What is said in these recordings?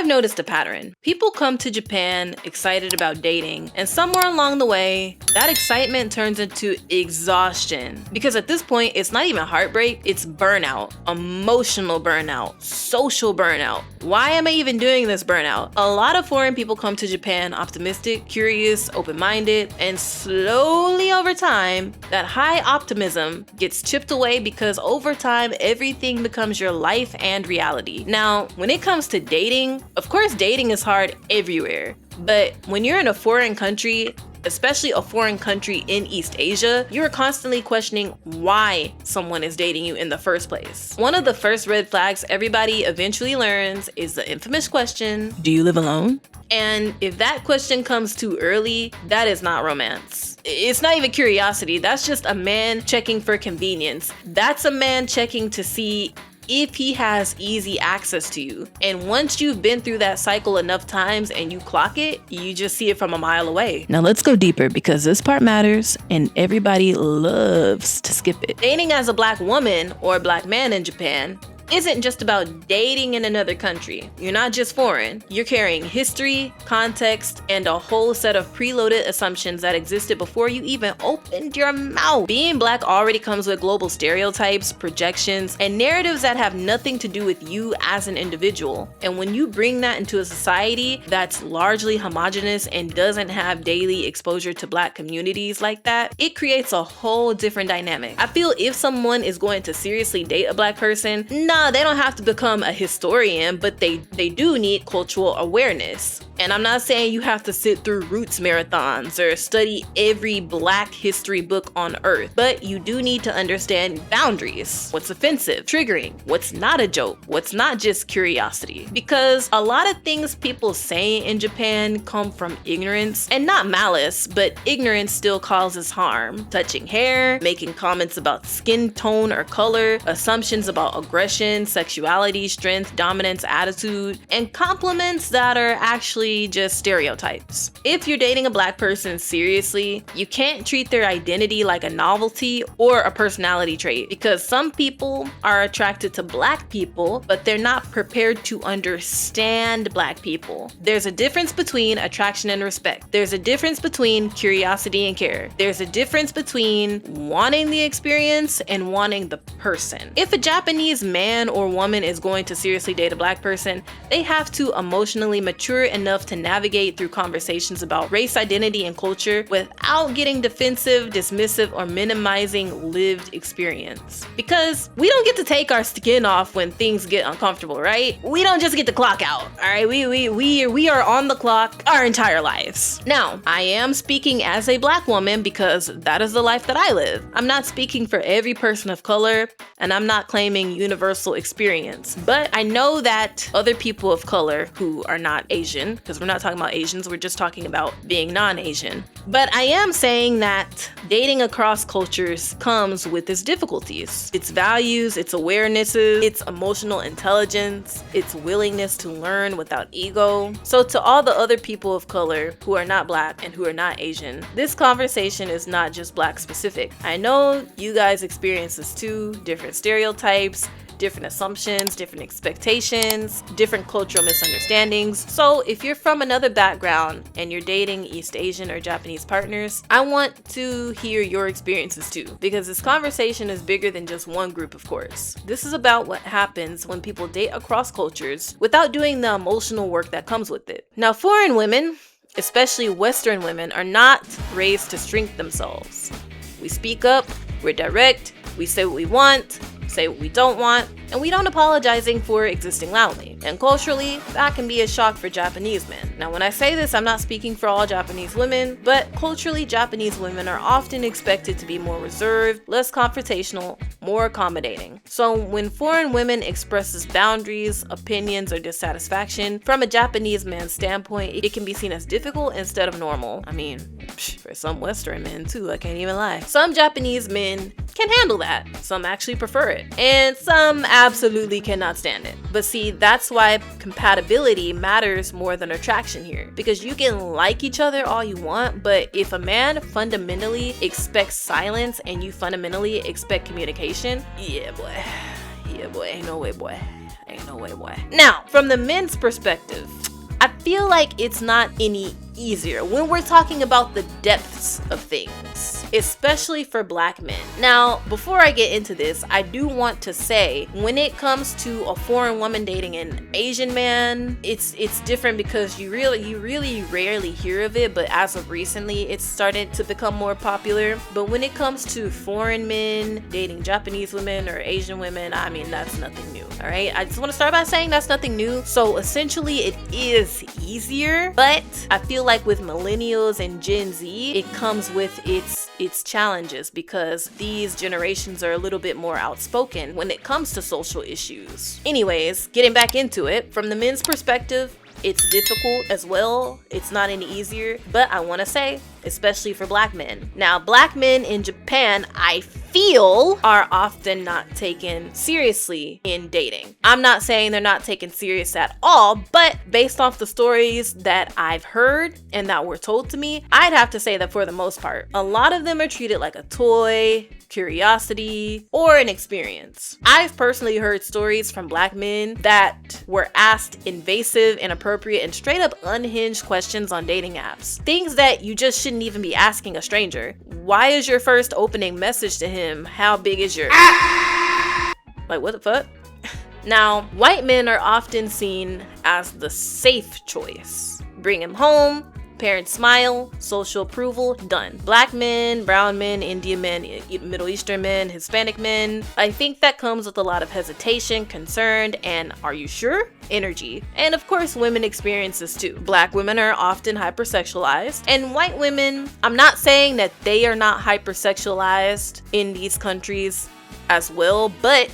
I've noticed a pattern. People come to Japan excited about dating, and somewhere along the way, that excitement turns into exhaustion. Because at this point, it's not even heartbreak, it's burnout, emotional burnout, social burnout. Why am I even doing this burnout? A lot of foreign people come to Japan optimistic, curious, open-minded, and slowly over time, that high optimism gets chipped away because over time, everything becomes your life and reality. Now, when it comes to dating, of course, dating is hard everywhere. But when you're in a foreign country, especially a foreign country in East Asia, you're constantly questioning why someone is dating you in the first place. One of the first red flags everybody eventually learns is the infamous question, do you live alone? And if that question comes too early, that is not romance. It's not even curiosity. That's just a man checking for convenience. That's a man checking to see if he has easy access to you. And once you've been through that cycle enough times and you clock it, you just see it from a mile away. Now let's go deeper because this part matters and everybody loves to skip it. Dating as a Black woman or a Black man in Japan isn't just about dating in another country. You're not just foreign. You're carrying history, context, and a whole set of preloaded assumptions that existed before you even opened your mouth. Being Black already comes with global stereotypes, projections, and narratives that have nothing to do with you as an individual. And when you bring that into a society that's largely homogenous and doesn't have daily exposure to Black communities like that, it creates a whole different dynamic. I feel if someone is going to seriously date a Black person, they don't have to become a historian, but they do need cultural awareness. And I'm not saying you have to sit through Roots marathons or study every Black history book on earth, but you do need to understand boundaries, what's offensive, triggering, what's not a joke, what's not just curiosity. Because a lot of things people say in Japan come from ignorance, and not malice, but ignorance still causes harm. Touching hair, making comments about skin tone or color, assumptions about aggression, sexuality, strength, dominance, attitude, and compliments that are actually just stereotypes. If you're dating a Black person seriously, you can't treat their identity like a novelty or a personality trait, because some people are attracted to Black people, but they're not prepared to understand Black people. There's a difference between attraction and respect. There's a difference between curiosity and care. There's a difference between wanting the experience and wanting the person. If a Japanese man or woman is going to seriously date a Black person, they have to emotionally mature enough to navigate through conversations about race, identity, and culture without getting defensive, dismissive, or minimizing lived experience. Because we don't get to take our skin off when things get uncomfortable, right? We don't just get to clock out, all right? We are on the clock our entire lives. Now, I am speaking as a Black woman because that is the life that I live. I'm not speaking for every person of color, and I'm not claiming universal experience, but I know that other people of color who are not Asian, because we're not talking about Asians, we're just talking about being non-Asian. But I am saying that dating across cultures comes with its difficulties, its values, its awarenesses, its emotional intelligence, its willingness to learn without ego. So to all the other people of color who are not Black and who are not Asian, this conversation is not just Black specific. I know you guys experience this too, different stereotypes, different assumptions, different expectations, different cultural misunderstandings. So if you're from another background and you're dating East Asian or Japanese partners, I want to hear your experiences too, because this conversation is bigger than just one group, of course. This is about what happens when people date across cultures without doing the emotional work that comes with it. Now, foreign women, especially Western women, are not raised to shrink themselves. We speak up, we're direct, we say what we want, say what we don't want, and we don't apologizing for existing loudly. And culturally, that can be a shock for Japanese men. Now, when I say this, I'm not speaking for all Japanese women, but culturally, Japanese women are often expected to be more reserved, less confrontational, more accommodating. So when foreign women expresses boundaries, opinions, or dissatisfaction, from a Japanese man's standpoint, it can be seen as difficult instead of normal. I mean, for some Western men too, I can't even lie. Some Japanese men can handle that. Some actually prefer it. And some absolutely cannot stand it. But see, that's why compatibility matters more than attraction here. Because you can like each other all you want, but if a man fundamentally expects silence and you fundamentally expect communication, yeah boy, ain't no way, boy. Ain't no way, boy. Now, from the men's perspective, I feel like it's not any easier when we're talking about the depths of things, especially for black men. Now, before I get into this, I do want to say, when it comes to a foreign woman dating an Asian man, it's different because you really rarely hear of it, but as of recently, it's started to become more popular. But when it comes to foreign men dating Japanese women or Asian women, I mean, that's nothing new, all right? I just want to start by saying that's nothing new. So essentially, it is easier, but I feel like with millennials and Gen Z, it comes with its challenges because these generations are a little bit more outspoken when it comes to social issues. Anyways, getting back into it, from the men's perspective, it's difficult as well. It's not any easier, but I want to say, especially for black men. Now, black men in Japan, I feel, are often not taken seriously in dating. I'm not saying they're not taken serious at all, but based off the stories that I've heard and that were told to me, I'd have to say that for the most part, a lot of them are treated like a toy, curiosity, or an experience. I've personally heard stories from black men that were asked invasive, inappropriate, and straight up unhinged questions on dating apps. Things that you just shouldn't even be asking a stranger. Why is your first opening message to him, how big is your like, what the fuck? Now, white men are often seen as the safe choice. Bring him home, parents smile, social approval, done. Black men, brown men, Indian men, Middle Eastern men, Hispanic men, I think that comes with a lot of hesitation, concern, and are you sure? Energy. And of course, women experience this too. Black women are often hypersexualized, and white women, I'm not saying that they are not hypersexualized in these countries as well, but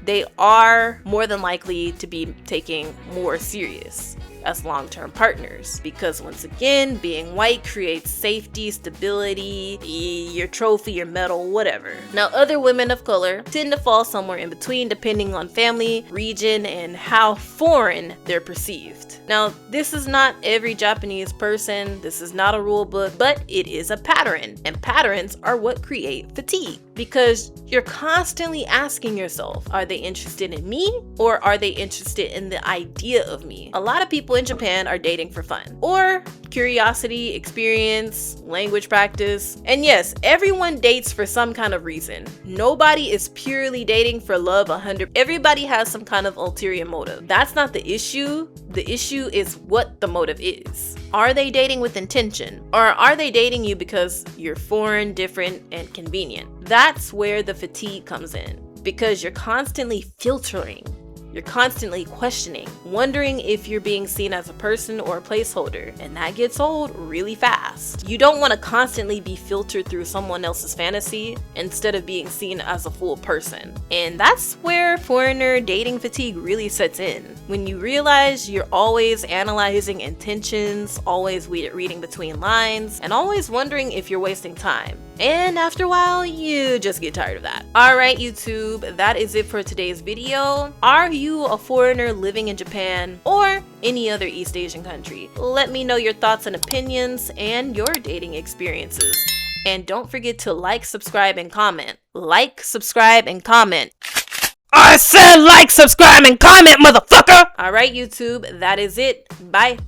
they are more than likely to be taking more serious as long-term partners, because once again, being white creates safety, stability, your trophy, your medal, whatever. Now, other women of color tend to fall somewhere in between depending on family, region, and how foreign they're perceived. Now, this is not every Japanese person, this is not a rule book, but it is a pattern, and patterns are what create fatigue, because you're constantly asking yourself, are they interested in me, or are they interested in the idea of me? A lot of people in Japan are dating for fun, or curiosity, experience, language practice. And yes, everyone dates for some kind of reason. Nobody is purely dating for love 100. Everybody has some kind of ulterior motive. That's not the issue. The issue is what the motive is. Are they dating with intention? Or are they dating you because you're foreign, different, and convenient? That's where the fatigue comes in, because you're constantly filtering. You're constantly questioning, wondering if you're being seen as a person or a placeholder, and that gets old really fast. You don't want to constantly be filtered through someone else's fantasy instead of being seen as a full person. And that's where foreigner dating fatigue really sets in. When you realize you're always analyzing intentions, always reading between lines, and always wondering if you're wasting time. And after a while, you just get tired of that. Alright, YouTube, that is it for today's video. Are you a foreigner living in Japan or any other East Asian country? Let me know your thoughts and opinions and your dating experiences. And don't forget to like, subscribe, and comment. Like, subscribe, and comment. I said like, subscribe, and comment, motherfucker! Alright, YouTube, that is it. Bye.